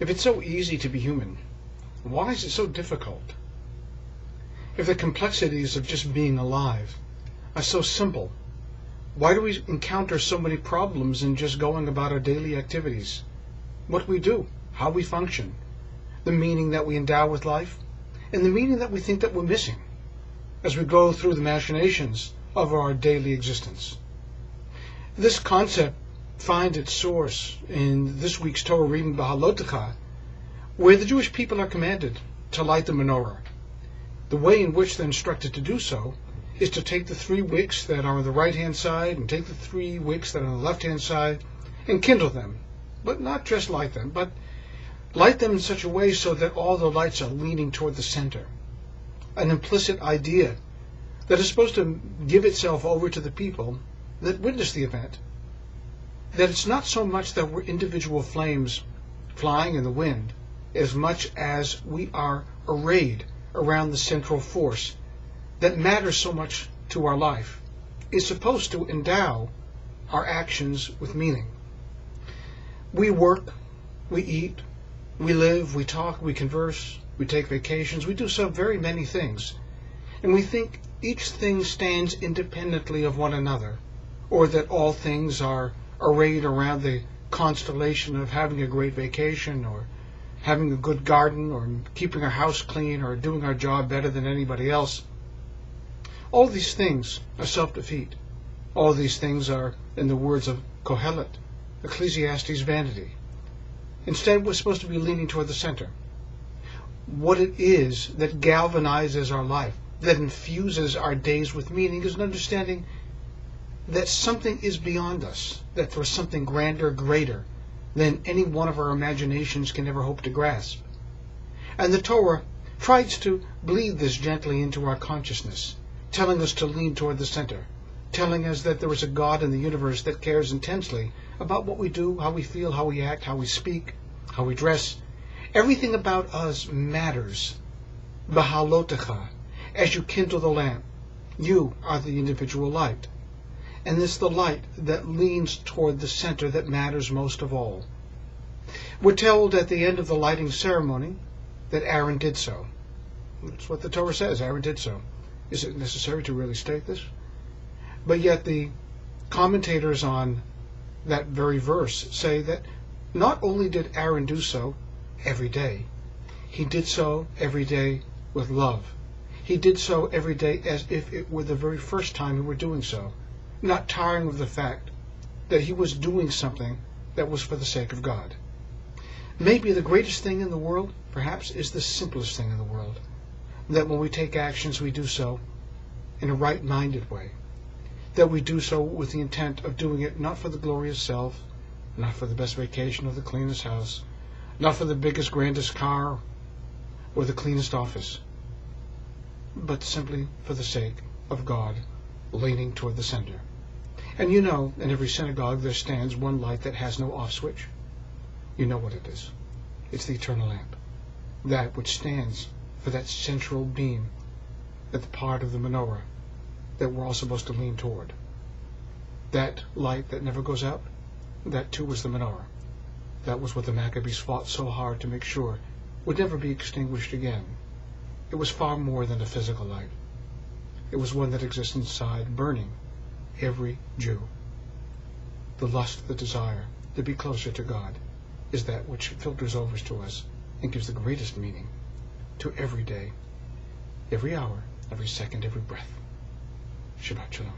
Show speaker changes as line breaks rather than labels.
If it's so easy to be human, why is it so difficult? If the complexities of just being alive are so simple, why do we encounter so many problems in just going about our daily activities? What we do, how we function, the meaning that we endow with life, and the meaning that we think that we're missing as we go through the machinations of our daily existence. This concept finds its source in this week's Torah reading, Behalotecha, where the Jewish people are commanded to light the menorah. The way in which they're instructed to do so is to take the 3 wicks that are on the right-hand side and take the 3 wicks that are on the left-hand side and kindle them. But not just light them, but light them in such a way so that all the lights are leaning toward the center. An implicit idea that is supposed to give itself over to the people that witness the event. That it's not so much that we're individual flames flying in the wind, as much as we are arrayed around the central force that matters so much to our life, is supposed to endow our actions with meaning. We work, we eat, we live, we talk, we converse, we take vacations, we do so very many things, and we think each thing stands independently of one another, or that all things are arrayed around the constellation of having a great vacation, or having a good garden, or keeping our house clean, or doing our job better than anybody else. All these things are self-defeat. All these things are, in the words of Kohelet, Ecclesiastes, vanity. Instead, we're supposed to be leaning toward the center. What it is that galvanizes our life, that infuses our days with meaning, is an understanding that something is beyond us, that there's something grander, greater, than any one of our imaginations can ever hope to grasp. And the Torah tries to bleed this gently into our consciousness, telling us to lean toward the center, telling us that there is a God in the universe that cares intensely about what we do, how we feel, how we act, how we speak, how we dress. Everything about us matters. Behalotecha, as you kindle the lamp, you are the individual light. And it's the light that leans toward the center that matters most of all. We're told at the end of the lighting ceremony that Aaron did so. That's what the Torah says, Aaron did so. Is it necessary to really state this? But yet the commentators on that very verse say that not only did Aaron do so every day, he did so every day with love. He did so every day as if it were the very first time he were doing so, not tiring of the fact that he was doing something that was for the sake of God. Maybe the greatest thing in the world, perhaps, is the simplest thing in the world, that when we take actions, we do so in a right-minded way, that we do so with the intent of doing it not for the glory of self, not for the best vacation or the cleanest house, not for the biggest, grandest car or the cleanest office, but simply for the sake of God, leaning toward the center. And you know, in every synagogue there stands one light that has no off switch. You know what it is. It's the eternal lamp, that which stands for that central beam at the part of the menorah that we're all supposed to lean toward. That light that never goes out, that too was the menorah. That was what the Maccabees fought so hard to make sure would never be extinguished again. It was far more than a physical light. It was one that exists inside, burning every Jew. The lust, the desire to be closer to God is that which filters over to us and gives the greatest meaning to every day, every hour, every second, every breath. Shabbat Shalom.